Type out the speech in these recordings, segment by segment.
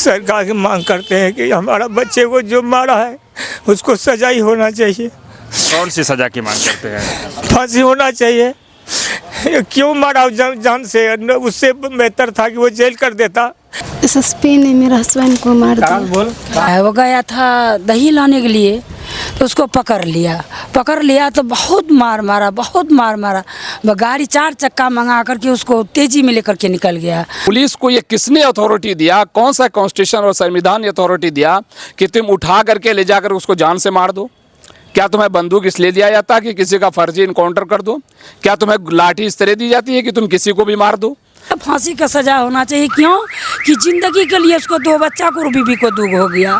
सरकार की मांग करते हैं कि हमारा बच्चे को जो मारा है उसको सजा ही होना चाहिए। कौन सी सज़ा की मांग करते हैं? फांसी होना चाहिए। क्यों मारा जान से? उससे बेहतर था कि वो जेल कर देता। एसएसपी ने मेरे हस्बैंड को मार दिया। वो गया था दही लाने के लिए तो उसको पकड़ लिया तो बहुत मार मारा। वो गाड़ी 4 चक्का मंगा करके उसको तेजी में लेकर के निकल गया। पुलिस को ये किसने अथॉरिटी दिया, कौन सा कॉन्स्टिट्यूशन और संविधान ने अथॉरिटी दिया कि तुम उठा करके ले जाकर उसको जान से मार दो? क्या तुम्हें बंदूक इसलिए दिया जाता है कि किसी का फर्जी इनकाउंटर कर दो? क्या तुम्हें लाठी इस तरह दी जाती है कि तुम किसी को भी मार दो? फांसी का सजा होना चाहिए। क्यों कि जिंदगी के लिए उसको 2 बच्चा को और बीबी को दुख हो गया।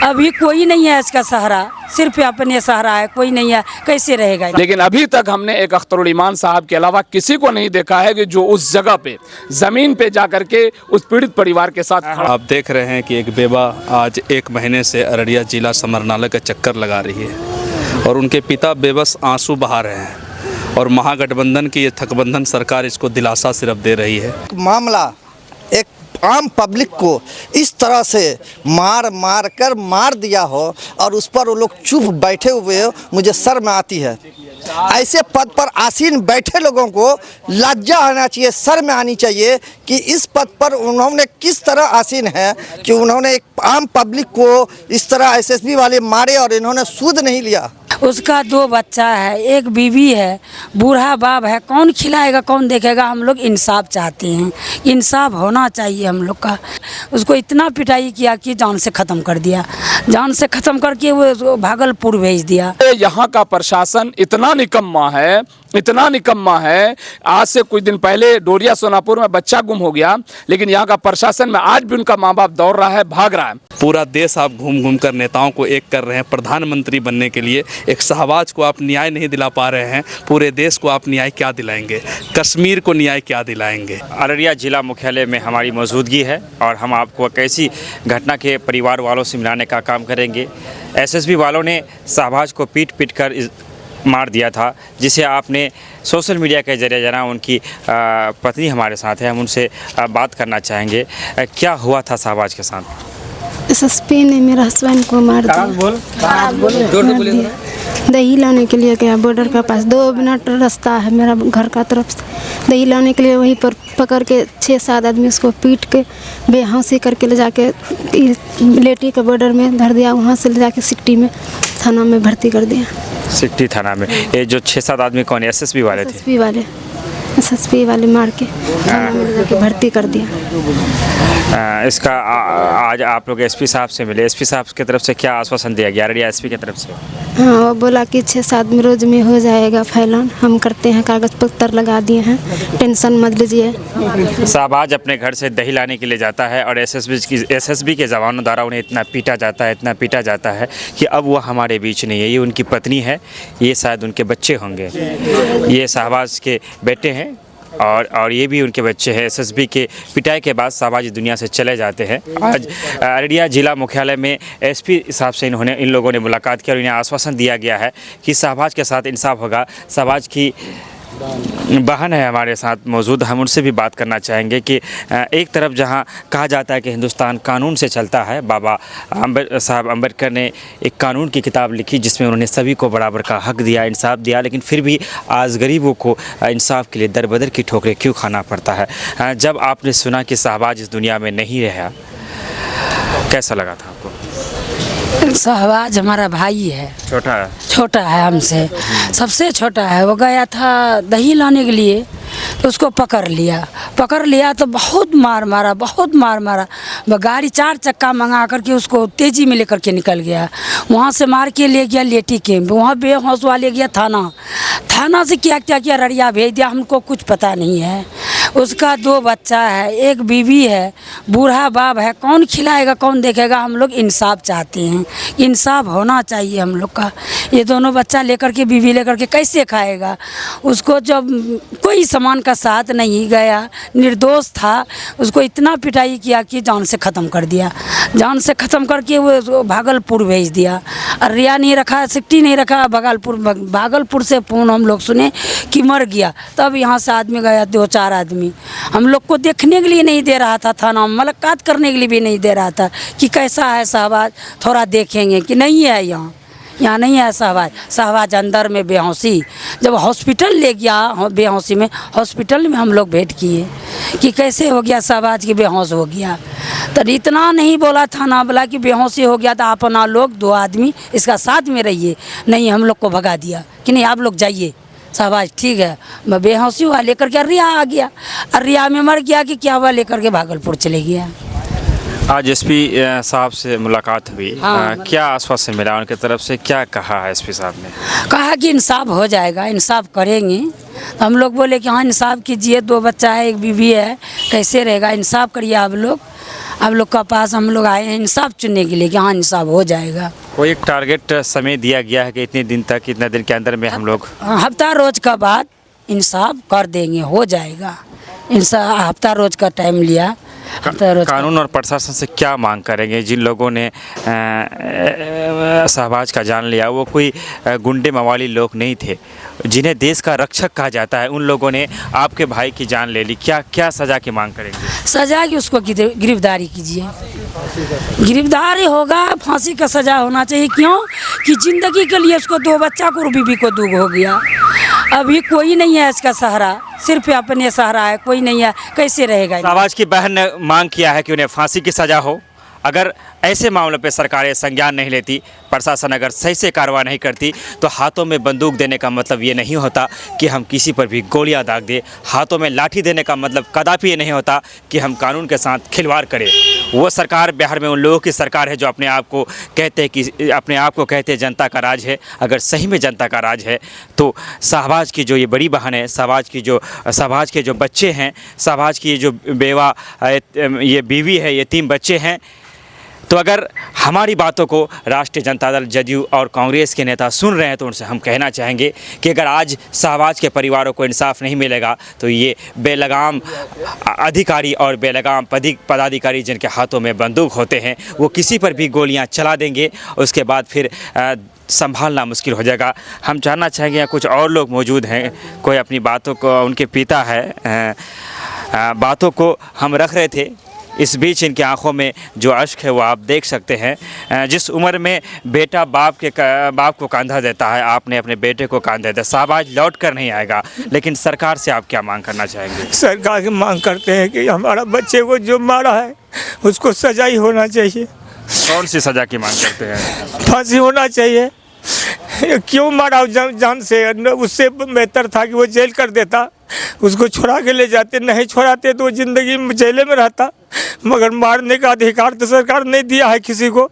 अभी कोई नहीं है इसका सहारा, सिर्फ अपने सहारा है, कोई नहीं है, कैसे रहेगा? लेकिन अभी तक हमने एक अख्तरुल ईमान साहब के अलावा किसी को नहीं देखा है कि जो उस जगह पे ज़मीन पे जा करके उस पीड़ित परिवार के साथ खड़ा। आप देख रहे हैं कि एक बेवा आज 1 महीने से अररिया जिला समरनालय का चक्कर लगा रही है और उनके पिता बेबस आंसू बहा रहे हैं और महागठबंधन की ये थकबंधन सरकार इसको दिलासा सिर्फ दे रही है। मामला एक आम पब्लिक को इस तरह से मार दिया हो और उस पर वो लोग चुप बैठे हुए हो, मुझे शर्म आती है। ऐसे पद पर आसीन बैठे लोगों को लज्जा आना चाहिए, शर्म आनी चाहिए कि इस पद पर उन्होंने किस तरह आसीन है कि उन्होंने एक आम पब्लिक को इस तरह एसएसबी वाले मारे और इन्होंने सूद नहीं लिया। उसका 2 बच्चा है, एक बीवी है, बूढ़ा बाप है, कौन खिलाएगा, कौन देखेगा? हम लोग इंसाफ चाहते हैं, इंसाफ होना चाहिए हम लोग का। उसको इतना पिटाई किया कि जान से ख़त्म कर दिया, जान से ख़त्म करके वो भागलपुर भेज दिया। यहाँ का प्रशासन इतना निकम्मा है। आज से कुछ दिन पहले डोरिया सोनापुर में बच्चा गुम हो गया, लेकिन यहाँ का प्रशासन में आज भी उनका माँ बाप दौड़ रहा है, भाग रहा है। पूरा देश आप घूम कर नेताओं को एक कर रहे हैं। प्रधानमंत्री बनने के लिए एक शहबाज को आप न्याय नहीं दिला पा रहे हैं, पूरे देश को आप न्याय क्या दिलाएंगे? कश्मीर को न्याय क्या दिलाएंगे? अररिया जिला मुख्यालय में हमारी मौजूदगी है और हम आपको एक ऐसी घटना के परिवार वालों से मिलाने का काम करेंगे। एसएसबी वालों ने शहबाज को पीट कर मार दिया था, जिसे आपने सोशल मीडिया के जरिए जाना। उनकी पत्नी हमारे साथ है, हम उनसे बात करना चाहेंगे। क्या हुआ था शहबाज के साथ? एसएसपी ने मेरे हस्बैंड को मार दिया। दही लाने के लिए गया बॉर्डर के पास, 2 मिनट रास्ता है मेरा घर का तरफ से। दही लाने के लिए वहीं पर पकड़ के 6-7 आदमी उसको पीट के बेहोशी करके ले जाके लेटी के बॉर्डर में धर दिया। वहाँ से ले जाके सिकटी में थाना में भर्ती कर दिया। सिकटी थाना में? ये जो 6-7 आदमी कौन है? एसएसबी वाले थे? एसएसपी वाले मार के थाना में ले जाके भर्ती कर दिया। इसका आज आप लोग एसपी साहब से मिले, एसपी साहब की तरफ से क्या आश्वासन दिया गया अररिया एसपी की तरफ से? हाँ, वो बोला कि 6-7 रोज में हो जाएगा फैलान, हम करते हैं, कागज पत्र लगा दिए हैं, टेंशन मत लीजिए। शहबाज अपने घर से दही लाने के लिए जाता है और एसएसबी के जवानों द्वारा उन्हें इतना पीटा जाता है कि अब वो हमारे बीच नहीं है। ये उनकी पत्नी है, ये शायद उनके बच्चे होंगे, ये शहबाज के बेटे हैं और ये भी उनके बच्चे हैं। एसएसबी के पिटाई के बाद शहबाज दुनिया से चले जाते हैं। आज अररिया जिला मुख्यालय में एसपी साहब से इन लोगों ने मुलाकात की और इन्हें आश्वासन दिया गया है कि शहबाज के साथ इंसाफ होगा। शहबाज की बहन है हमारे साथ मौजूद, हम उनसे भी बात करना चाहेंगे कि एक तरफ जहां कहा जाता है कि हिंदुस्तान कानून से चलता है, बाबा साहब अम्बेडकर ने एक कानून की किताब लिखी जिसमें उन्होंने सभी को बराबर का हक दिया, इंसाफ दिया, लेकिन फिर भी आज गरीबों को इंसाफ के लिए दर बदर की ठोकरें क्यों खाना पड़ता है? जब आपने सुना कि शहबाज इस दुनिया में नहीं रहा, कैसा लगा था आपको? शहबाज हमारा भाई है, छोटा है हमसे, सबसे छोटा है। वो गया था दही लाने के लिए तो उसको पकड़ लिया तो बहुत मार मारा। वो गाड़ी 4 चक्का मंगा करके उसको तेजी में लेकर के निकल गया। वहाँ से मार के ले गया लेटी कैंप, वहाँ बेहोश ले गया थाना से क्या किया अररिया भेज दिया। हमको कुछ पता नहीं है। उसका 2 बच्चा है, एक बीवी है, बूढ़ा बाप है, कौन खिलाएगा, कौन देखेगा? हम लोग इंसाफ चाहते हैं, इंसाफ होना चाहिए हम लोग का। ये दोनों बच्चा लेकर के, बीवी लेकर के कैसे खाएगा? उसको जब कोई सामान का साथ नहीं गया, निर्दोष था, उसको इतना पिटाई किया कि जान से ख़त्म कर दिया, जान से ख़त्म करके वो भागलपुर भेज दिया। अररिया नहीं रखा, सिकटी नहीं रखा, भागलपुर से फ़ोन हम लोग सुने कि मर गया। तब यहाँ से आदमी गया, 2-4 आदमी हम लोग को देखने के लिए नहीं दे रहा था, थाना में मुलाकात करने के लिए भी नहीं दे रहा था कि कैसा है शहबाज, थोड़ा देखेंगे कि नहीं है यहाँ नहीं है शहबाज अंदर में बेहोशी। जब हॉस्पिटल ले गया बेहोशी में, हॉस्पिटल में हम लोग भेंट किए कि कैसे हो गया शहबाज की बेहोश हो गया। तो इतना नहीं बोला थाना वाला कि बेहोशी हो गया तो अपना लोग 2 आदमी इसका साथ में रहिए, नहीं हम लोग को भगा दिया कि नहीं आप लोग जाइए, शहबाज ठीक है। मैं बेहोशी हुआ लेकर के अररिया आ गया, अररिया में मर गया कि क्या हुआ, लेकर के भागलपुर चले गया। आज एसपी साहब से मुलाकात हुई, हाँ। क्या आश्वासन मिला उनकी तरफ से, क्या कहा है एसपी साहब ने? कहा कि इंसाफ हो जाएगा, इंसाफ करेंगे। तो हम लोग बोले कि हाँ इंसाफ कीजिए, 2 बच्चा है, 1 बीवी है, कैसे रहेगा, इंसाफ करिए आप लोग का पास हम लोग आए हैं इंसाफ चुनने के लिए कि हाँ इंसाफ हो जाएगा। कोई एक टारगेट समय दिया गया है कि इतने दिन तक, इतने दिन के अंदर में हम लोग हफ्ता रोज का बाद इंसाफ कर देंगे, हो जाएगा। इंसाफ हफ्ता रोज का टाइम लिया। कानून और प्रशासन से क्या मांग करेंगे? जिन लोगों ने शहबाज का जान लिया वो कोई गुंडे मवाली लोग नहीं थे, जिन्हें देश का रक्षक कहा जाता है, उन लोगों ने आपके भाई की जान ले ली, क्या सज़ा की मांग करेंगे? सज़ा की उसको गिरफ्तारी कीजिए, गिरफ्तारी होगा, फांसी का सज़ा होना चाहिए। क्यों कि ज़िंदगी के लिए उसको 2 बच्चा को और बीवी को दुख हो गया। अभी कोई नहीं है इसका सहारा, सिर्फ अपने सहारा है, कोई नहीं है, कैसे रहेगा? शहबाज की बहन ने मांग किया है कि उन्हें फांसी की सज़ा हो। अगर ऐसे मामलों पे सरकारें संज्ञान नहीं लेती, प्रशासन अगर सही से कार्रवाई नहीं करती, तो हाथों में बंदूक देने का मतलब ये नहीं होता कि हम किसी पर भी गोलियां दाग दें। हाथों में लाठी देने का मतलब कदापि ये नहीं होता कि हम कानून के साथ खिलवाड़ करें। वो सरकार बिहार में उन लोगों की सरकार है जो अपने आप को कहते हैं जनता का राज है। अगर सही में जनता का राज है तो शहबाज की जो ये बड़ी बहन है, शहबाज के जो बच्चे हैं, शहबाज की जो बेवा ये बीवी है, ये 3 बच्चे हैं, तो अगर हमारी बातों को राष्ट्रीय जनता दल, जदयू और कांग्रेस के नेता सुन रहे हैं तो उनसे हम कहना चाहेंगे कि अगर आज शहबाज के परिवारों को इंसाफ नहीं मिलेगा तो ये बेलगाम अधिकारी और बेलगाम पदाधिकारी जिनके हाथों में बंदूक होते हैं वो किसी पर भी गोलियां चला देंगे, उसके बाद फिर संभालना मुश्किल हो जाएगा। हम जानना चाहेंगे यहाँ कुछ और लोग मौजूद हैं, कोई अपनी बातों को, उनके पिता है, बातों को हम रख रहे थे। इस बीच इनकी आंखों में जो अश्क है वो आप देख सकते हैं। जिस उम्र में बेटा बाप को कंधा देता है, आपने अपने बेटे को कंधा दिया। शहबाज लौट कर नहीं आएगा, लेकिन सरकार से आप क्या मांग करना चाहेंगे? सरकार की मांग करते हैं कि हमारा बच्चे को जो मारा है उसको सजा ही होना चाहिए। कौन सी सज़ा की मांग करते हैं? फांसी होना चाहिए। क्यों मारा जान से? उससे बेहतर था कि वो जेल कर देता, उसको छुड़ा के ले जाते। नहीं छुड़ाते तो वो ज़िंदगी में जेल में रहता। मगर मारने का अधिकार तो सरकार नहीं दिया है किसी को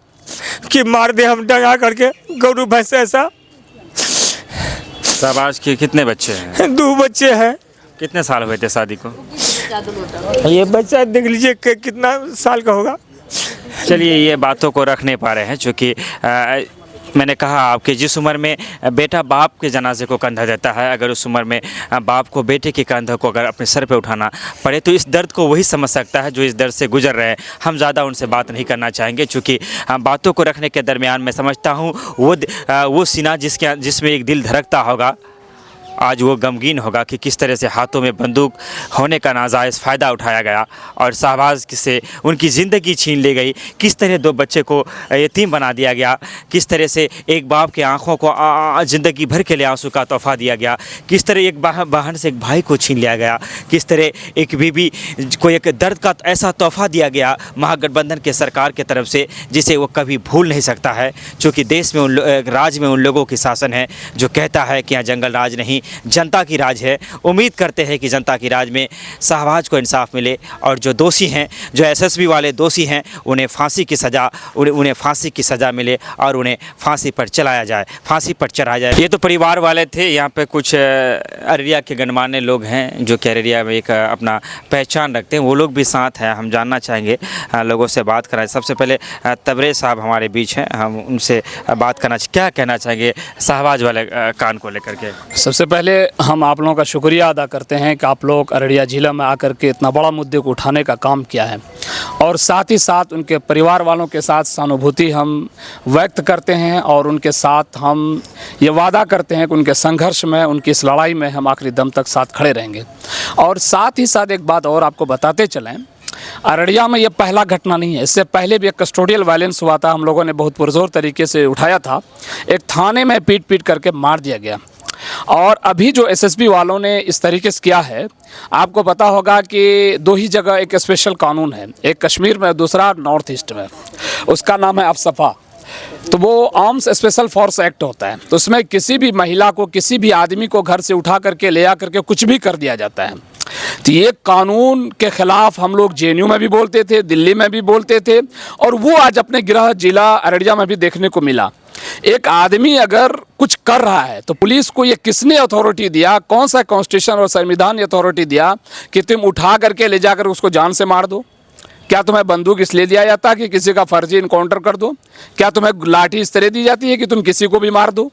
कि मार दे हम डंगा करके, गौरू भैंस ऐसा। शहबाज के कितने बच्चे हैं? 2 बच्चे हैं। कितने साल हुए थे शादी को? ये बच्चा देख लीजिए कितना साल का होगा। चलिए, ये बातों को रख नहीं पा रहे हैं, चूँकि मैंने कहा आपके जिस उम्र में बेटा बाप के जनाजे को कंधा देता है, अगर उस उम्र में बाप को बेटे के कंधे को अगर अपने सर पे उठाना पड़े तो इस दर्द को वही समझ सकता है जो इस दर्द से गुजर रहे हैं। हम ज़्यादा उनसे बात नहीं करना चाहेंगे, चूँकि बातों को रखने के दरमियान मैं समझता हूँ वो सीना जिसमें एक दिल धड़कता होगा, आज वो गमगीन होगा कि किस तरह से हाथों में बंदूक होने का नाजायज़ फ़ायदा उठाया गया और शहबाज से उनकी ज़िंदगी छीन ली गई। किस तरह 2 बच्चे को यतीम बना दिया गया, किस तरह से एक बाप के आंखों को ज़िंदगी भर के लिए आंसू का तोहफ़ा दिया गया, किस तरह एक बहन से एक भाई को छीन लिया गया, किस तरह एक बीवी को एक दर्द का ऐसा तोहफ़ा दिया गया महागठबंधन के सरकार की तरफ से जिसे वो कभी भूल नहीं सकता है। चूँकि देश में राज्य में उन लोगों की शासन है जो कहता है कि यहाँ जंगल राज नहीं, जनता की राज है। उम्मीद करते हैं कि जनता की राज में शहबाज को इंसाफ मिले और जो दोषी हैं, जो एसएसबी वाले दोषी हैं, उन्हें फांसी की सज़ा मिले और उन्हें फांसी पर चढ़ाया जाए। ये तो परिवार वाले थे। यहाँ पे कुछ अररिया के गणमान्य लोग हैं जो कि अररिया में एक अपना पहचान रखते हैं, वो लोग भी साथ हैं। हम जानना चाहेंगे, लोगों से बात कराएं। सबसे पहले तबरेज़ साहब हमारे बीच हैं, हम उनसे बात करना क्या कहना चाहेंगे शहबाज वाले कान को लेकर के? सबसे पहले हम आप लोगों का शुक्रिया अदा करते हैं कि आप लोग अररिया ज़िला में आकर के इतना बड़ा मुद्दे को उठाने का काम किया है, और साथ ही साथ उनके परिवार वालों के साथ सहानुभूति हम व्यक्त करते हैं, और उनके साथ हम ये वादा करते हैं कि उनके संघर्ष में, उनकी इस लड़ाई में हम आखिरी दम तक साथ खड़े रहेंगे। और साथ ही साथ एक बात और आपको बताते चलें, अररिया में ये पहला घटना नहीं है, इससे पहले भी एक कस्टोडियल वायलेंस हुआ था, हम लोगों ने बहुत पुरजोर तरीके से उठाया था। एक थाने में पीट पीट करके मार दिया गया। और अभी जो एसएसबी वालों ने इस तरीके से किया है, आपको पता होगा कि दो ही जगह एक स्पेशल कानून है, एक कश्मीर में, दूसरा नॉर्थ ईस्ट में, उसका नाम है अफसफा। तो वो आर्म्स स्पेशल फोर्स एक्ट होता है, तो उसमें किसी भी महिला को, किसी भी आदमी को घर से उठा करके ले आ करके कुछ भी कर दिया जाता है। तो ये कानून के खिलाफ हम लोग जेएनयू में भी बोलते थे, दिल्ली में भी बोलते थे, और वो आज अपने गृह जिला अररिया में भी देखने को मिला। एक आदमी अगर कुछ कर रहा है तो पुलिस को ये किसने अथॉरिटी दिया, कौन सा कॉन्स्टिट्यूशन और संविधान ये अथॉरिटी दिया कि तुम उठा करके ले जाकर उसको जान से मार दो? क्या तुम्हें बंदूक इसलिए दिया जाता कि किसी का फर्जी इनकाउंटर कर दो? क्या तुम्हें लाठी इस तरह दी जाती है कि तुम किसी को भी मार दो?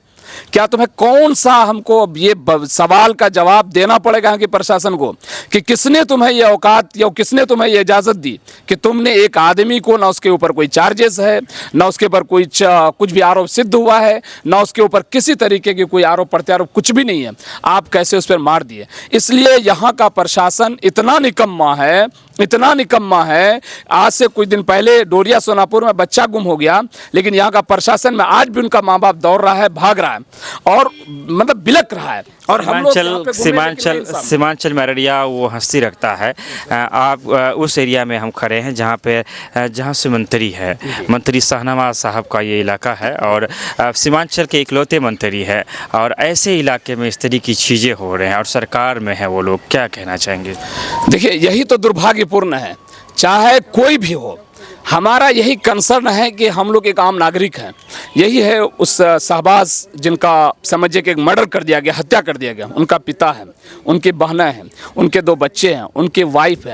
क्या तुम्हें कौन सा, हमको ये सवाल का जवाब देना पड़ेगा कि प्रशासन को, कि किसने तुम्हें ये औकात या किसने तुम्हें ये इजाज़त दी कि तुमने एक आदमी को, ना उसके ऊपर कोई चार्जेस है, ना उसके ऊपर कोई कुछ भी आरोप सिद्ध हुआ है, ना उसके ऊपर किसी तरीके की कोई आरोप प्रत्यारोप कुछ भी नहीं है, आप कैसे उस पर मार दिए? इसलिए यहाँ का प्रशासन इतना निकम्मा है, इतना निकम्मा है। आज से कुछ दिन पहले डोरिया सोनापुर में बच्चा गुम हो गया, लेकिन यहाँ का प्रशासन में आज भी उनका माँ बाप दौड़ रहा है, भाग रहा है और मतलब बिलक रहा है। और हम लोग सीमांचल में अररिया वो हंसी रखता है। आप उस एरिया में हम खड़े हैं जहाँ से मंत्री है, मंत्री शाहनवाज साहब का ये इलाका है, और सीमांचल के इकलौते मंत्री है, और ऐसे इलाके में इस तरह की चीज़ें हो रहे हैं और सरकार में है वो लोग, क्या कहना चाहेंगे? देखिए, यही तो दुर्भाग्यपूर्ण है, चाहे कोई भी हो। हमारा यही कंसर्न है कि हम लोग एक आम नागरिक हैं। यही है उस शहबाज जिनका समझिए कि मर्डर कर दिया गया, हत्या कर दिया गया, उनका पिता है, उनकी बहनें हैं, उनके 2 बच्चे हैं, उनकी वाइफ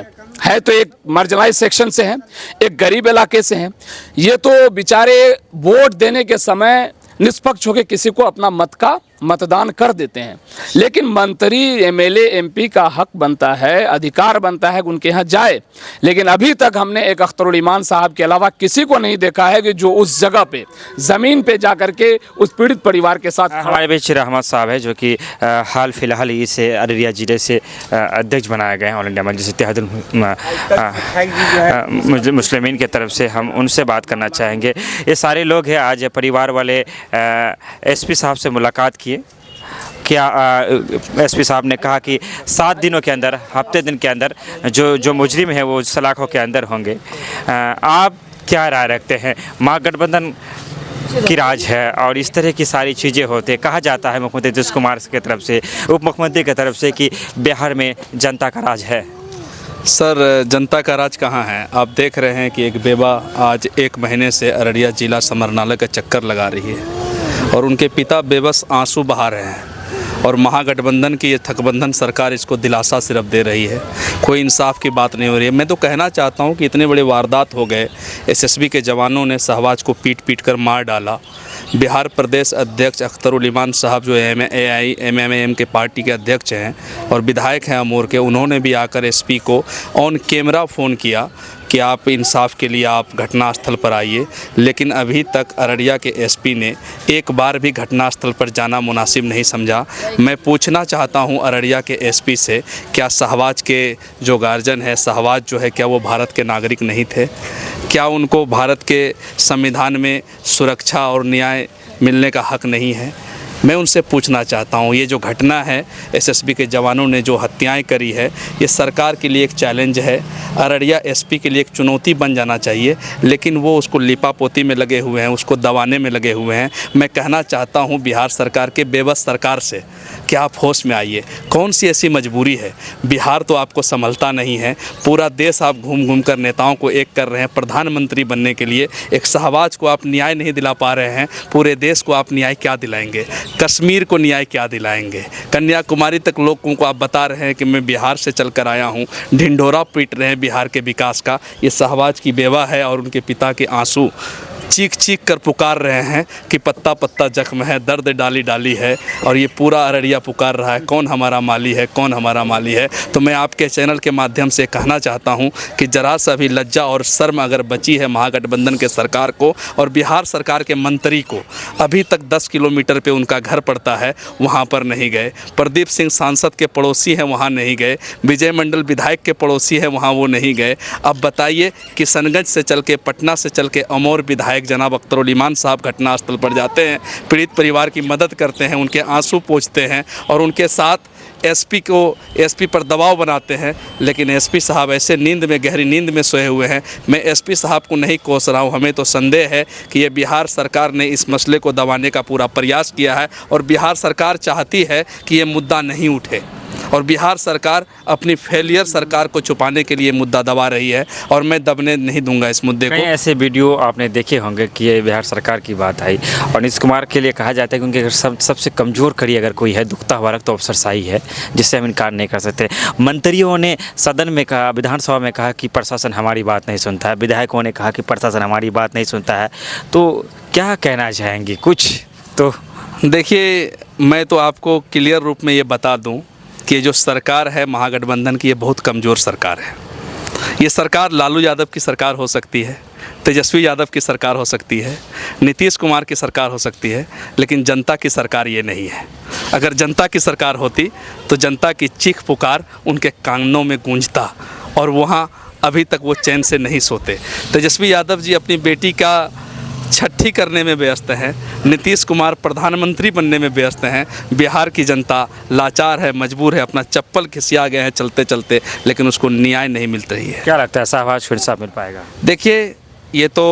है तो एक मार्जिनलाइज सेक्शन से हैं, एक गरीब इलाके से हैं। ये तो बेचारे वोट देने के समय निष्पक्ष होकर किसी को अपना मत का मतदान कर देते हैं, लेकिन मंत्री, एमएलए, एमपी का हक बनता है, अधिकार बनता है कि उनके यहाँ जाए। लेकिन अभी तक हमने एक अख्तरुल ईमान साहब के अलावा किसी को नहीं देखा है कि जो उस जगह पे ज़मीन पे जा करके उस पीड़ित परिवार के साथ। हमारे बीच रहमत साहब है, जो कि हाल फिलहाल इसे अररिया जिले से अध्यक्ष बनाए गए हैं ऑल इंडिया मजलिस इत्तेहादुल मुस्लिमीन की तरफ से। हम उनसे बात करना चाहेंगे। ये सारे लोग हैं, आज परिवार वाले एसपी साहब से मुलाकात किए। क्या एसपी साहब ने कहा कि 7 दिनों के अंदर, हफ्ते दिन के अंदर जो मुजरिम है वो सलाखों के अंदर होंगे। आप क्या राय रखते हैं? महागठबंधन की राज है और इस तरह की सारी चीज़ें होते, कहा जाता है मुख्यमंत्री नीतीश कुमार की तरफ से, उप मुख्यमंत्री की तरफ से कि बिहार में जनता का राज है। सर, जनता का राज कहाँ है? आप देख रहे हैं कि एक बेवा आज 1 महीने से अररिया जिला समरनालय का चक्कर लगा रही है और उनके पिता बेबस आंसू बहा रहे हैं, और महागठबंधन की ये थकबंधन सरकार इसको दिलासा सिर्फ दे रही है, कोई इंसाफ की बात नहीं हो रही है। मैं तो कहना चाहता हूँ कि इतने बड़े वारदात हो गए, एसएसबी के जवानों ने शहबाज को पीट पीट कर मार डाला। बिहार प्रदेश अध्यक्ष अख्तरुल ईमान साहब जो AIMIM के पार्टी के अध्यक्ष हैं और विधायक हैं अमूर के, उन्होंने भी आकर एसपी को ऑन कैमरा फ़ोन किया कि आप इंसाफ के लिए आप घटनास्थल पर आइए, लेकिन अभी तक अररिया के एसपी ने एक बार भी घटनास्थल पर जाना मुनासिब नहीं समझा। मैं पूछना चाहता हूं अररिया के एसपी से, क्या शहबाज के जो गार्जियन है, शहबाज जो है, क्या वो भारत के नागरिक नहीं थे? क्या उनको भारत के संविधान में सुरक्षा और न्याय मिलने का हक नहीं है? मैं उनसे पूछना चाहता हूँ, ये जो घटना है, एसएसबी के जवानों ने जो हत्याएं करी है, ये सरकार के लिए एक चैलेंज है, अररिया एसपी के लिए एक चुनौती बन जाना चाहिए, लेकिन वो उसको लिपापोती में लगे हुए हैं, उसको दबाने में लगे हुए हैं। मैं कहना चाहता हूँ बिहार सरकार के बेबस सरकार से कि आप होश में आइए। कौन सी ऐसी मजबूरी है? बिहार तो आपको संभलता नहीं है, पूरा देश आप घूम घूम कर नेताओं को एक कर रहे हैं प्रधानमंत्री बनने के लिए। एक शहबाज को आप न्याय नहीं दिला पा रहे हैं, पूरे देश को आप न्याय क्या दिलाएंगे? कश्मीर को न्याय क्या दिलाएंगे? कन्याकुमारी तक लोगों को आप बता रहे हैं कि मैं बिहार से चल कर आया हूँ, ढिंढोरा पीट रहे हैं बिहार के विकास का। ये शहबाज की बेवा है और उनके पिता के आंसू चीख चीख कर पुकार रहे हैं कि पत्ता पत्ता जख्म है, दर्द डाली डाली है, और ये पूरा अररिया पुकार रहा है कौन हमारा माली है, कौन हमारा माली है। तो मैं आपके चैनल के माध्यम से कहना चाहता हूं कि ज़रा सा भी लज्जा और शर्म अगर बची है महागठबंधन के सरकार को और बिहार सरकार के मंत्री को, अभी तक 10 किलोमीटर पे उनका घर पड़ता है, वहाँ पर नहीं गए। प्रदीप सिंह सांसद के पड़ोसी हैं, वहाँ नहीं गए। विजय मंडल विधायक के पड़ोसी हैं, वहाँ वो नहीं गए। अब बताइए किशनगंज से चल के, पटना से चल के अमौर विधायक जनाब अख्तरुल ईमान साहब घटनास्थल पर जाते हैं, पीड़ित परिवार की मदद करते हैं, उनके आंसू पोंछते हैं और उनके साथ एसपी पर दबाव बनाते हैं। लेकिन एसपी साहब ऐसे नींद में, गहरी नींद में सोए हुए हैं। मैं एसपी साहब को नहीं कोस रहा हूँ, हमें तो संदेह है कि ये बिहार सरकार ने इस मसले को दबाने का पूरा प्रयास किया है और बिहार सरकार चाहती है कि ये मुद्दा नहीं उठे और बिहार सरकार अपनी फेलियर सरकार को छुपाने के लिए मुद्दा दबा रही है और मैं दबने नहीं दूंगा इस मुद्दे को। कई ऐसे वीडियो आपने देखे होंगे कि ये बिहार सरकार की बात आई और नीतीश कुमार के लिए कहा जाता है क्योंकि अगर सबसे कमज़ोर कड़ी अगर कोई है, दुखता हुआ रक्त तो अफसरशाही है, जिससे हम इनकार नहीं कर सकते। मंत्रियों ने सदन में कहा, विधानसभा में कहा कि प्रशासन हमारी बात नहीं सुनता है, विधायकों ने कहा कि प्रशासन हमारी बात नहीं सुनता है। तो क्या कहना चाहेंगे कुछ? तो देखिए, मैं तो आपको क्लियर रूप में ये बता दूं कि जो सरकार है महागठबंधन की, ये बहुत कमज़ोर सरकार है। ये सरकार लालू यादव की सरकार हो सकती है, तेजस्वी यादव की सरकार हो सकती है, नीतीश कुमार की सरकार हो सकती है, लेकिन जनता की सरकार ये नहीं है। अगर जनता की सरकार होती तो जनता की चीख पुकार उनके कानों में गूंजता और वहाँ अभी तक वो चैन से नहीं सोते। तेजस्वी यादव जी अपनी बेटी का छठी करने में व्यस्त हैं, नीतीश कुमार प्रधानमंत्री बनने में व्यस्त हैं। बिहार की जनता लाचार है, मजबूर है, अपना चप्पल खिसिया गए हैं चलते चलते, लेकिन उसको न्याय नहीं मिल रही है। क्या लगता है शाहबाज को इंसाफ मिल पाएगा? देखिए, ये तो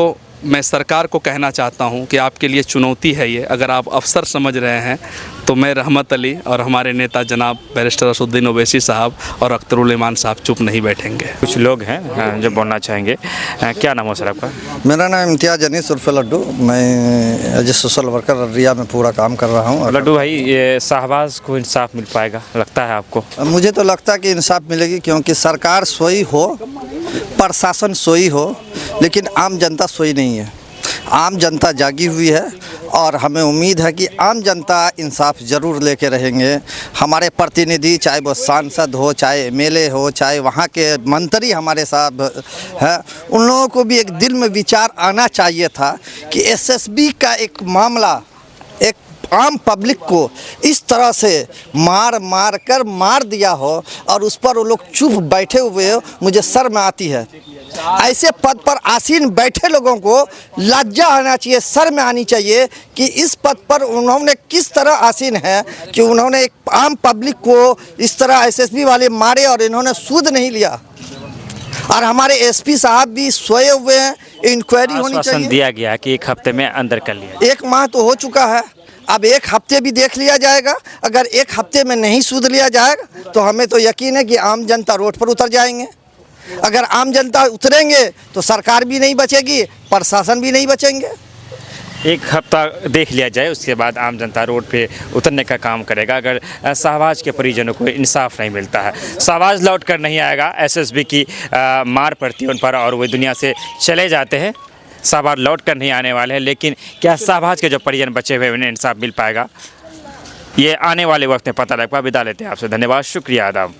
मैं सरकार को कहना चाहता हूँ कि आपके लिए चुनौती है ये। अगर आप अफसर समझ रहे हैं तो मैं रहमत अली और हमारे नेता जनाब बैरिस्टर असदुद्दीन ओवैसी साहब और अख्तरुल ईमान साहब चुप नहीं बैठेंगे। कुछ लोग हैं जो बोलना चाहेंगे। क्या नाम हो सर आपका? मेरा नाम इम्तियाज़ अनीस उर्फ लड्डू। मैं as a social worker Araria में पूरा काम कर रहा हूँ। लड्डू भाई, ये शाहबाज को इंसाफ मिल पाएगा लगता है आपको? मुझे तो लगता है कि इंसाफ मिलेगी, क्योंकि सरकार सोई हो, प्रशासन सोई हो, लेकिन आम जनता सोई नहीं है। आम जनता जागी हुई है और हमें उम्मीद है कि आम जनता इंसाफ ज़रूर लेके रहेंगे। हमारे प्रतिनिधि, चाहे वो सांसद हो, चाहे एमएलए हो, चाहे वहाँ के मंत्री हमारे साथ हैं, उन लोगों को भी एक दिल में विचार आना चाहिए था कि एसएसबी का एक मामला एक आम पब्लिक को इस तरह से मार दिया हो और उस पर वो लोग चुप बैठे हुए हो, मुझे शर्म आती है। ऐसे पद पर आसीन बैठे लोगों को लज्जा आना चाहिए, शर्म आनी चाहिए कि इस पद पर उन्होंने किस तरह आसीन है कि उन्होंने एक आम पब्लिक को इस तरह एसएसबी वाले मारे और इन्होंने सूद नहीं लिया। और हमारे एसपी साहब भी सोए हुए हैं, इंक्वायरी होनी चाहिए। दिया गया कि 1 हफ्ते में अंदर कर लिया। 1 माह तो हो चुका है, अब 1 हफ्ते भी देख लिया जाएगा। अगर 1 हफ्ते में नहीं सूद लिया जाएगा तो हमें तो यकीन है कि आम जनता रोड पर उतर जाएंगे। अगर आम जनता उतरेंगे तो सरकार भी नहीं बचेगी, प्रशासन भी नहीं बचेंगे। 1 हफ्ता देख लिया जाए, उसके बाद आम जनता रोड पे उतरने का काम करेगा। अगर शाहबाज के परिजनों को इंसाफ नहीं मिलता है, शाहबाज लौट कर नहीं आएगा, एसएसबी की मार पड़ती है उन पर और वो दुनिया से चले जाते हैं। शाहबाज लौट कर नहीं आने वाले हैं, लेकिन क्या शाहबाज के जो परिजन बचे हुए उन्हें इंसाफ मिल पाएगा, ये आने वाले वक्त में पता लग पाएगा। विदा लेते हैं आपसे, धन्यवाद, शुक्रिया, आदाब।